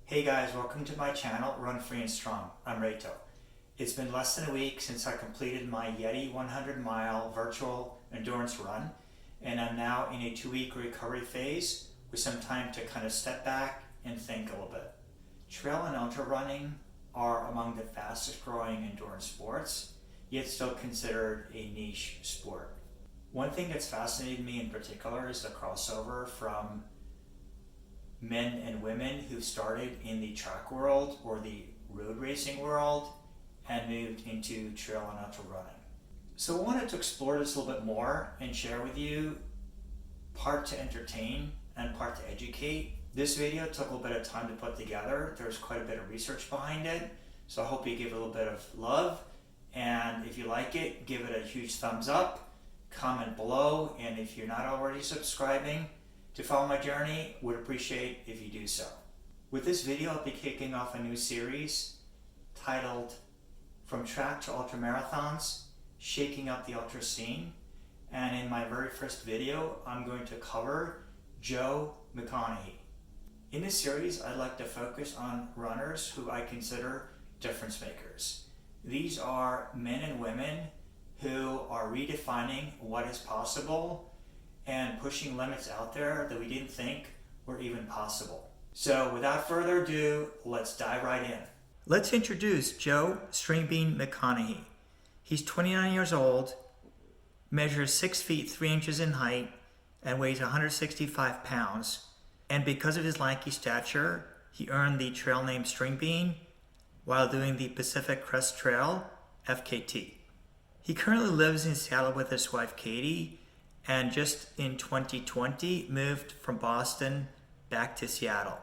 Hey guys, welcome to my channel, Run Free and Strong. I'm Reto. It's been less than a week since I completed my Yeti 100-mile virtual endurance run, and I'm now in a 2-week recovery phase with some time to kind of step back and think a little bit. Trail and ultra running are among the fastest growing endurance sports, yet still considered a niche sport. One thing that's fascinated me in particular is the crossover from men and women who started in the track world or the road racing world and moved into trail and ultra running. So I wanted to explore this a little bit more and share with you, part to entertain and part to educate. This video took a little bit of time to put together. There's quite a bit of research behind it, so I hope you give it a little bit of love, and if you like it, give it a huge thumbs up, comment below, and if you're not already subscribing to follow my journey, would appreciate if you do so. With this video, I'll be kicking off a new series titled From Track to Ultramarathons, Shaking Up the Ultra Scene. And in my very first video, I'm going to cover Joe McConaughy. In this series, I'd like to focus on runners who I consider difference makers. These are men and women who are redefining what is possible and pushing limits out there that we didn't think were even possible. So without further ado, let's dive right in. Let's introduce Joe Stringbean McConaughy. He's 29 years old, measures 6 feet 3 inches in height, and weighs 165 pounds. And because of his lanky stature, he earned the trail name Stringbean while doing the Pacific Crest Trail FKT. He currently lives in Seattle with his wife Katie, and just in 2020 moved from Boston back to Seattle.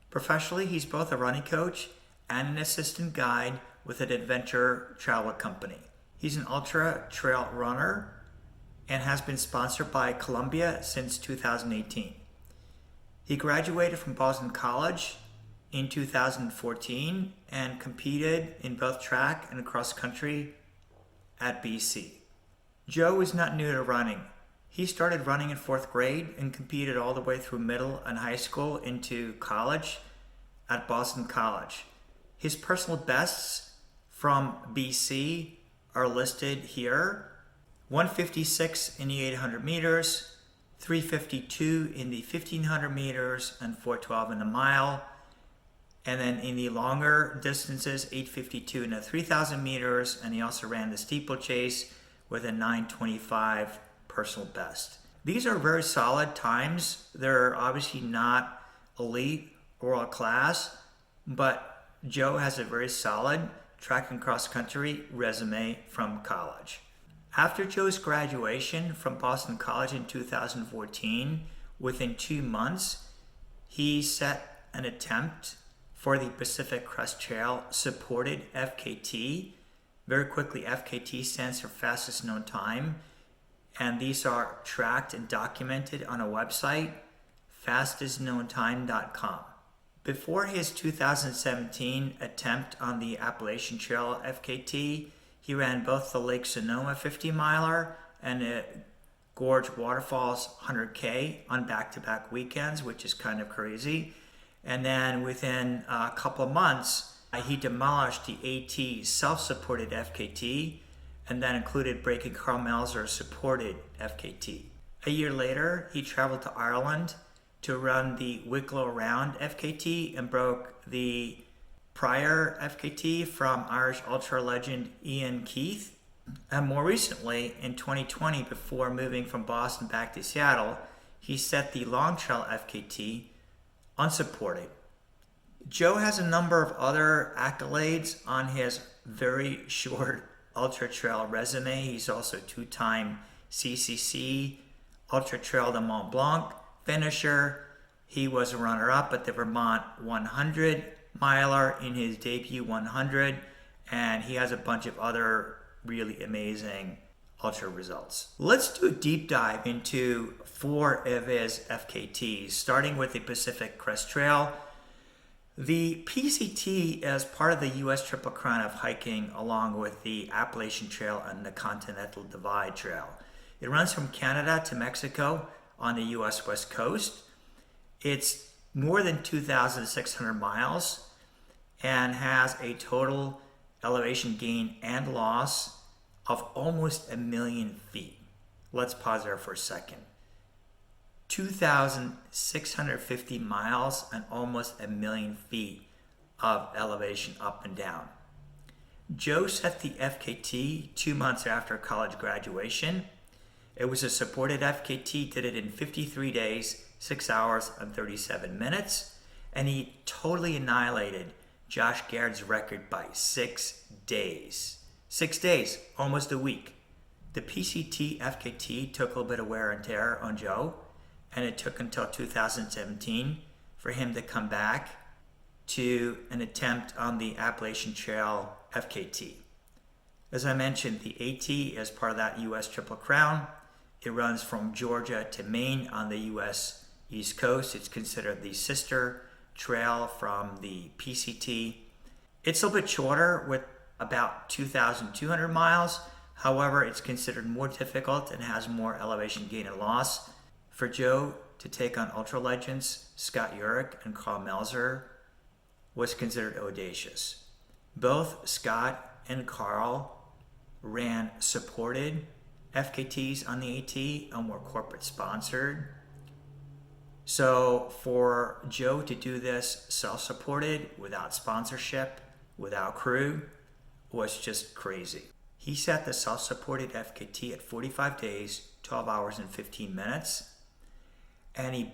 Professionally, he's both a running coach and an assistant guide with an adventure travel company. He's an ultra trail runner and has been sponsored by Columbia since 2018. He graduated from Boston College in 2014 and competed in both track and cross country at BC. Joe is not new to running. He started running in 4th grade and competed all the way through middle and high school into college at Boston College. His personal bests from BC are listed here: 156 in the 800 meters, 352 in the 1500 meters, and 412 in the mile. And then in the longer distances, 852 in the 3000 meters, and he also ran the steeplechase with a 925 personal best. These are very solid times. They're obviously not elite or world class, but Joe has a very solid track and cross country resume from college. After Joe's graduation from Boston College in 2014, within 2 months, he set an attempt for the Pacific Crest Trail supported FKT. Very quickly, FKT stands for fastest known time, and these are tracked and documented on a website, fastestknowntime.com. Before his 2017 attempt on the Appalachian Trail FKT, he ran both the Lake Sonoma 50-miler and the Gorge Waterfalls 100K on back-to-back weekends, which is kind of crazy. And then within a couple of months, he demolished the AT self-supported FKT, and that included breaking Carl Melzer's supported FKT. A year later, he traveled to Ireland to run the Wicklow Round FKT and broke the prior FKT from Irish ultra legend Ian Keith. And more recently, in 2020, before moving from Boston back to Seattle, he set the Long Trail FKT unsupported. Joe has a number of other accolades on his very short ultra trail resume. He's also 2-time CCC Ultra Trail de Mont Blanc finisher. He was a runner-up at the Vermont 100-miler in his debut 100, and he has a bunch of other really amazing ultra results. Let's do a deep dive into 4 of his FKTs, starting with the Pacific Crest Trail. The PCT is part of the U.S. Triple Crown of hiking, along with the Appalachian Trail and the Continental Divide Trail. It runs from Canada to Mexico on the U.S. West Coast. It's more than 2,600 miles and has a total elevation gain and loss of almost 1,000,000 feet. Let's pause there for a second. 2,650 miles and almost 1,000,000 feet of elevation up and down. Joe set the FKT 2 months after college graduation. It was a supported FKT, did it in 53 days, 6 hours and 37 minutes, and he totally annihilated Josh Garrett's record by 6 days. 6 days, almost a week. The PCT FKT took a little bit of wear and tear on Joe, and it took until 2017 for him to come back to an attempt on the Appalachian Trail FKT. As I mentioned, the AT is part of that U.S. Triple Crown. It runs from Georgia to Maine on the U.S. East Coast. It's considered the sister trail from the PCT. It's a little bit shorter with about 2,200 miles. However, it's considered more difficult and has more elevation gain and loss. For Joe to take on ultra legends Scott Jurek and Karl Melzer was considered audacious. Both Scott and Karl ran supported FKTs on the AT and were corporate sponsored. So for Joe to do this self-supported, without sponsorship, without crew, was just crazy. He set the self-supported FKT at 45 days, 12 hours and 15 minutes, and he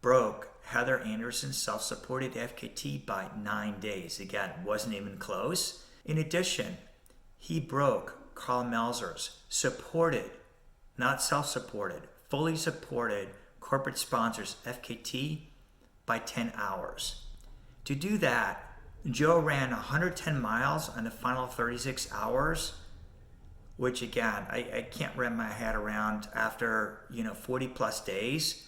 broke Heather Anderson's self-supported FKT by 9 days. Again, wasn't even close. In addition, he broke Karl Melzer's supported, not self-supported, fully supported corporate sponsors FKT by 10 hours. To do that, Joe ran 110 miles in the final 36 hours, which again, I can't wrap my head around after 40 plus days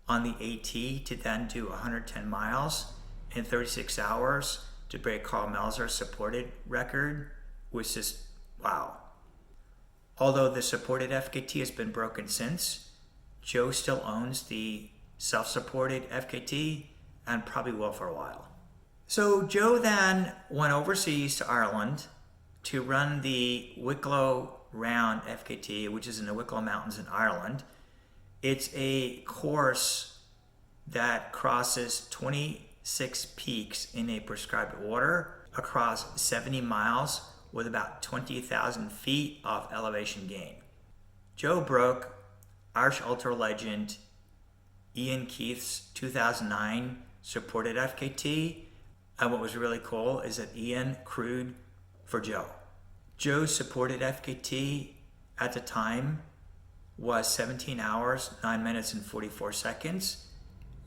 on the AT to then do 110 miles in 36 hours to break Karl Melzer's supported record was just wow. Although the supported FKT has been broken since, Joe still owns the self-supported FKT and probably will for a while. So Joe then went overseas to Ireland to run the Wicklow Round FKT, which is in the Wicklow Mountains in Ireland. It's a course that crosses 26 peaks in a prescribed order across 70 miles with about 20,000 feet of elevation gain. Joe broke Irish ultra legend Ian Keith's 2009 supported FKT, and what was really cool is that Ian crewed for Joe. Joe's supported FKT at the time was 17 hours, 9 minutes and 44 seconds,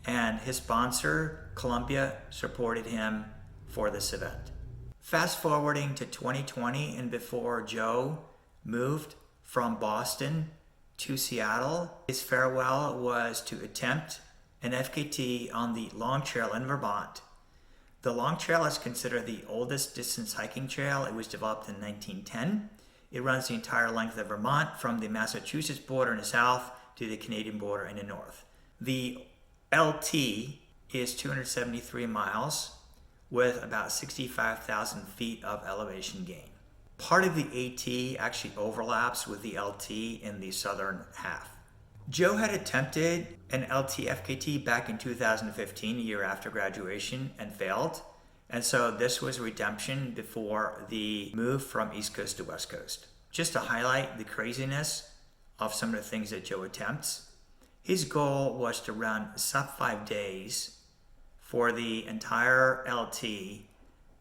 and his sponsor, Columbia, supported him for this event. Fast forwarding to 2020 and before Joe moved from Boston to Seattle, his farewell was to attempt an FKT on the Long Trail in Vermont. The Long Trail is considered the oldest distance hiking trail. It was developed in 1910. It runs the entire length of Vermont from the Massachusetts border in the south to the Canadian border in the north. The LT is 273 miles with about 65,000 feet of elevation gain. Part of the AT actually overlaps with the LT in the southern half. Joe had attempted an LT FKT back in 2015, a year after graduation, and failed. And so this was redemption before the move from East Coast to West Coast. Just to highlight the craziness of some of the things that Joe attempts, his goal was to run sub 5 days for the entire LT,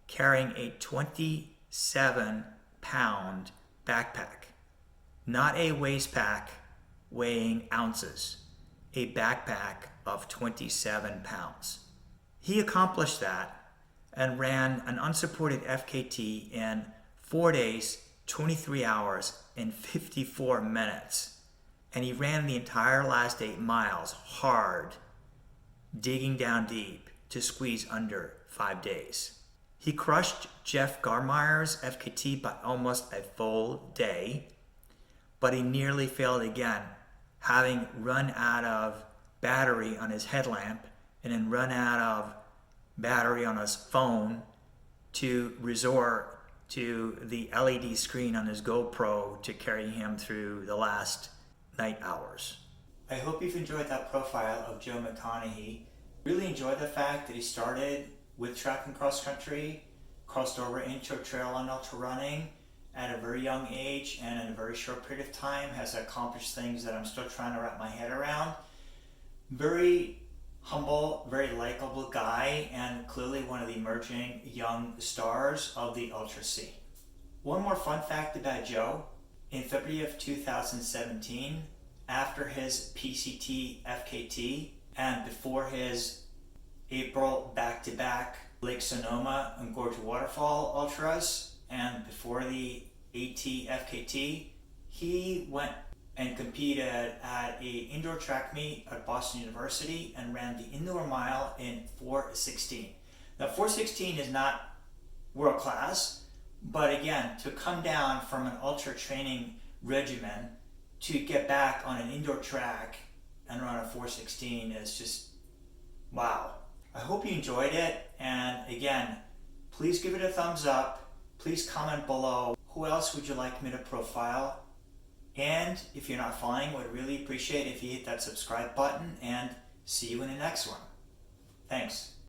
carrying a 27-pound backpack, not a waist pack weighing ounces, a backpack of 27 pounds. He accomplished that and ran an unsupported FKT in 4 days, 23 hours, and 54 minutes. And he ran the entire last 8 miles hard, digging down deep to squeeze under 5 days. He crushed Jeff Garmire's FKT by almost a full day, but he nearly failed again, having run out of battery on his headlamp and then run out of battery on his phone to resort to the LED screen on his GoPro to carry him through the last night hours. I hope you've enjoyed that profile of Joe McConaughy. Really enjoyed the fact that he started with track and cross country, crossed over into a trail on ultra running at a very young age, and in a very short period of time has accomplished things that I'm still trying to wrap my head around. Very humble, very likable guy, and clearly one of the emerging young stars of the ultra scene. One more fun fact about Joe. In February of 2017, after his PCT FKT and before his April back-to-back Lake Sonoma and Gorge Waterfall Ultras, and before the AT FKT, he went and competed at a indoor track meet at Boston University and ran the indoor mile in 4:16. Now 4:16 is not world class, but again, to come down from an ultra training regimen to get back on an indoor track and run a 4:16 is just wow. I hope you enjoyed it, and again, please give it a thumbs up. Please comment below who else would you like me to profile, and if you're not following, would really appreciate if you hit that subscribe button, and see you in the next one. Thanks.